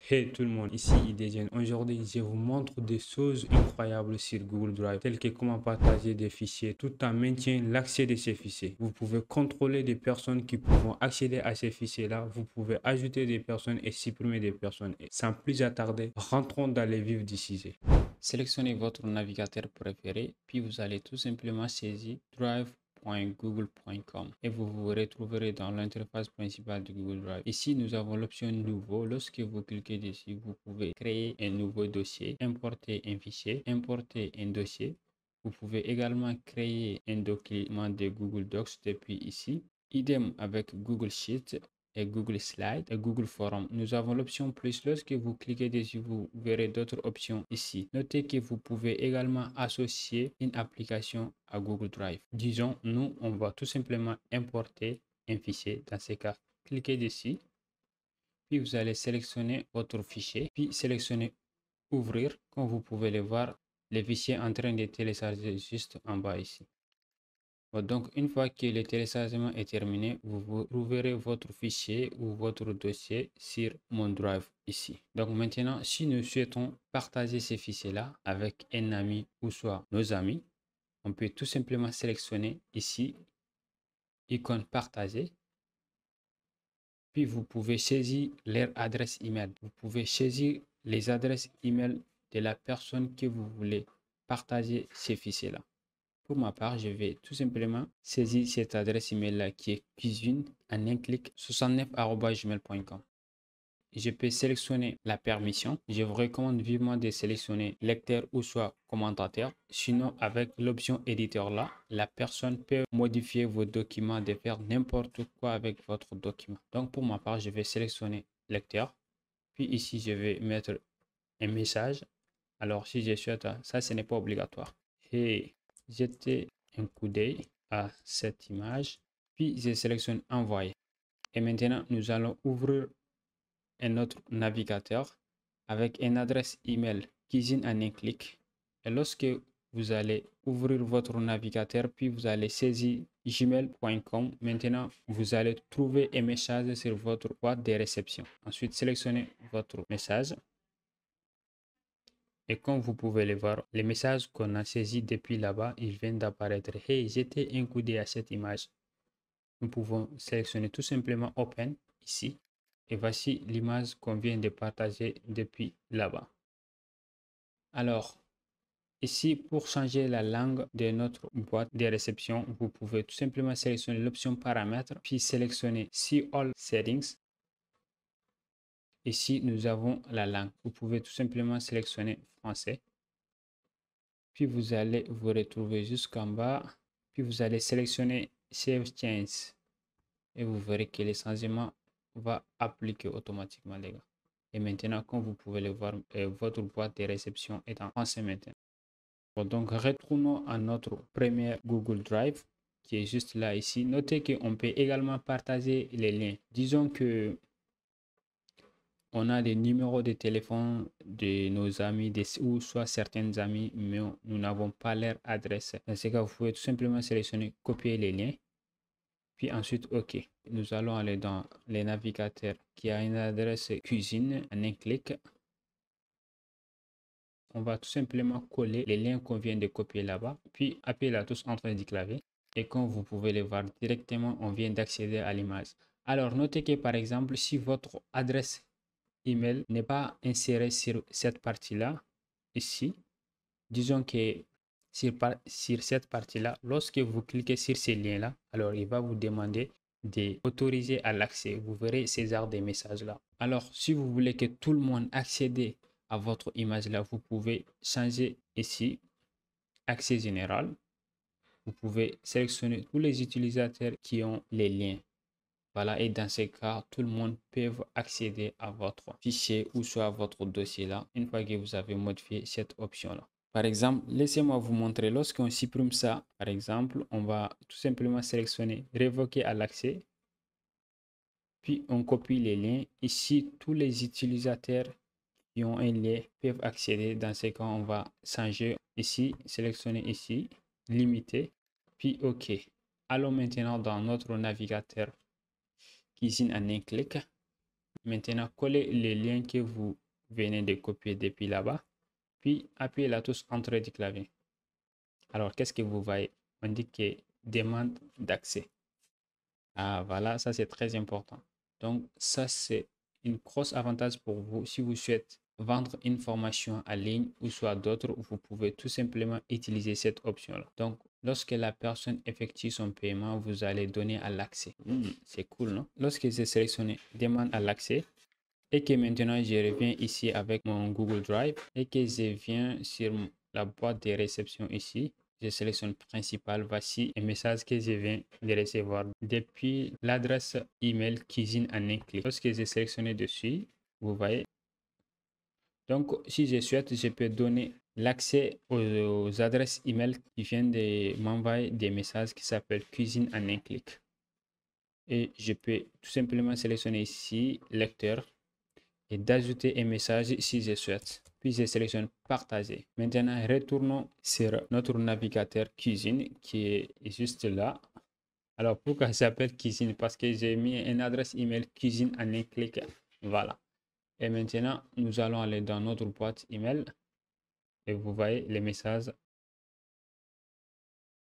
Hey tout le monde, ici IDGen. Aujourd'hui, je vous montre des choses incroyables sur Google Drive, telles que comment partager des fichiers tout en maintenant l'accès de ces fichiers. Vous pouvez contrôler des personnes qui pourront accéder à ces fichiers-là. Vous pouvez ajouter des personnes et supprimer des personnes. Et sans plus attarder, rentrons dans les vifs du sujet. Sélectionnez votre navigateur préféré, puis vous allez tout simplement saisir drive.google.com et vous vous retrouverez dans l'interface principale de Google Drive. Ici, nous avons l'option nouveau. Lorsque vous cliquez dessus, vous pouvez créer un nouveau dossier, importer un fichier, importer un dossier. Vous pouvez également créer un document de Google Docs depuis ici. Idem avec Google Sheets et Google Slides et Google Forms. Nous avons l'option plus. Lorsque vous cliquez dessus, vous verrez d'autres options ici. Notez que vous pouvez également associer une application à Google Drive. Disons, nous, on va tout simplement importer un fichier. Dans ce cas, cliquez dessus. Puis vous allez sélectionner votre fichier. Puis sélectionner ouvrir. Comme vous pouvez le voir, le fichier est en train de télécharger juste en bas ici. Donc, une fois que le téléchargement est terminé, vous trouverez votre fichier ou votre dossier sur mon Drive ici. Donc maintenant, si nous souhaitons partager ces fichiers-là avec un ami ou soit nos amis, on peut tout simplement sélectionner ici, icône partager. Puis vous pouvez saisir leur adresse email. Vous pouvez saisir les adresses email de la personne que vous voulez partager ces fichiers-là. Pour ma part, je vais tout simplement saisir cette adresse email-là qui est cuisine en un clic 69@gmail.com. Je peux sélectionner la permission. Je vous recommande vivement de sélectionner lecteur ou soit commentateur. Sinon, avec l'option éditeur là, la personne peut modifier vos documents, de faire n'importe quoi avec votre document. Donc, pour ma part, je vais sélectionner lecteur. Puis ici, je vais mettre un message. Alors, si je souhaite, ça, ce n'est pas obligatoire. Et jeter un coup d'œil à cette image, puis je sélectionne envoyer. Et maintenant, nous allons ouvrir un autre navigateur avec une adresse email cuisine en un clic. Et lorsque vous allez ouvrir votre navigateur, puis vous allez saisir gmail.com, maintenant vous allez trouver un message sur votre boîte de réception. Ensuite, sélectionnez votre message. Et comme vous pouvez le voir, les messages qu'on a saisis depuis là-bas, ils viennent d'apparaître. Hey, jetez un coup d'œil à cette image. Nous pouvons sélectionner tout simplement Open ici. Et voici l'image qu'on vient de partager depuis là-bas. Alors, ici, pour changer la langue de notre boîte de réception, vous pouvez tout simplement sélectionner l'option paramètres, puis sélectionner See All Settings. Ici, nous avons la langue. Vous pouvez tout simplement sélectionner français. Puis vous allez vous retrouver jusqu'en bas. Puis vous allez sélectionner Save Change. Et vous verrez que le changement va appliquer automatiquement, les gars. Et maintenant, comme vous pouvez le voir, votre boîte de réception est en français maintenant. Bon, donc, retournons à notre premier Google Drive qui est juste là ici. Notez qu'on peut également partager les liens. Disons que on a des numéros de téléphone de nos amis ou soit certains amis, mais nous n'avons pas leur adresse. Dans ce cas, vous pouvez tout simplement sélectionner copier les liens. Puis ensuite, OK. Nous allons aller dans les navigateurs qui a une adresse cuisine en un clic. On va tout simplement coller les liens qu'on vient de copier là-bas. Puis appuyer la touche entrée du clavier. Et comme vous pouvez le voir directement, on vient d'accéder à l'image. Alors, notez que par exemple, si votre adresse email n'est pas insérée sur cette partie-là, ici, disons que sur cette partie-là, lorsque vous cliquez sur ces liens-là, alors il va vous demander d'autoriser à l'accès. Vous verrez ces genres de messages-là. Alors, si vous voulez que tout le monde accède à votre image-là, vous pouvez changer ici, accès général. Vous pouvez sélectionner tous les utilisateurs qui ont les liens. Voilà, et dans ce cas, tout le monde peut accéder à votre fichier ou soit à votre dossier là, une fois que vous avez modifié cette option-là. Par exemple, laissez-moi vous montrer, lorsqu'on supprime ça, par exemple, on va tout simplement sélectionner révoquer à l'accès, puis on copie les liens. Ici, tous les utilisateurs qui ont un lien peuvent accéder. Dans ce cas, on va changer ici, sélectionner ici, limiter, puis OK. Allons maintenant dans notre navigateur cuisine en un clic. Maintenant, collez les liens que vous venez de copier depuis là-bas, puis appuyez la touche entrée du clavier. Alors, qu'est-ce que vous voyez? On dit que demande d'accès. Ah, voilà, ça c'est très important. Donc, ça c'est une grosse avantage pour vous si vous souhaitez vendre une formation en ligne ou soit d'autres, vous pouvez tout simplement utiliser cette option-là. Donc, lorsque la personne effectue son paiement, vous allez donner à l'accès. C'est cool, non? Lorsque j'ai sélectionné demande à l'accès et que maintenant je reviens ici avec mon Google Drive et que je viens sur la boîte de réception ici, je sélectionne principal. Voici un message que je viens de recevoir depuis l'adresse email cuisine en un clic. Lorsque j'ai sélectionné dessus, vous voyez. Donc, si je souhaite, je peux donner l'accès aux adresses email qui viennent de m'envoyer des messages qui s'appellent cuisine en un clic. Et je peux tout simplement sélectionner ici lecteur et d'ajouter un message si je souhaite. Puis je sélectionne partager. Maintenant, retournons sur notre navigateur cuisine qui est juste là. Alors, pourquoi ça s'appelle cuisine? Parce que j'ai mis une adresse email cuisine en un clic. Voilà. Et maintenant, nous allons aller dans notre boîte email et vous voyez les messages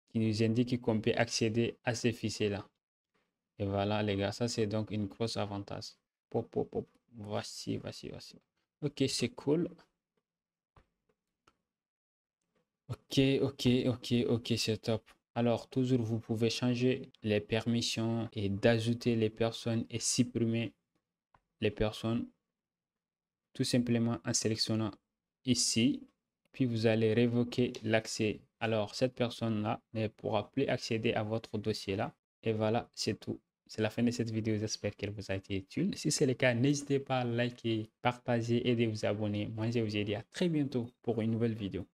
qui nous indiquent qu'on peut accéder à ces fichiers-là. Et voilà, les gars, ça c'est donc une grosse avantage. Pop, pop, pop. Voici. Ok, c'est cool. Ok, c'est top. Alors, toujours, vous pouvez changer les permissions et d'ajouter les personnes et supprimer les personnes tout simplement en sélectionnant ici. Puis, vous allez révoquer l'accès. Alors, cette personne-là ne pourra plus accéder à votre dossier-là. Et voilà, c'est tout. C'est la fin de cette vidéo. J'espère qu'elle vous a été utile. Si c'est le cas, n'hésitez pas à liker, partager et de vous abonner. Moi, je vous dis à très bientôt pour une nouvelle vidéo.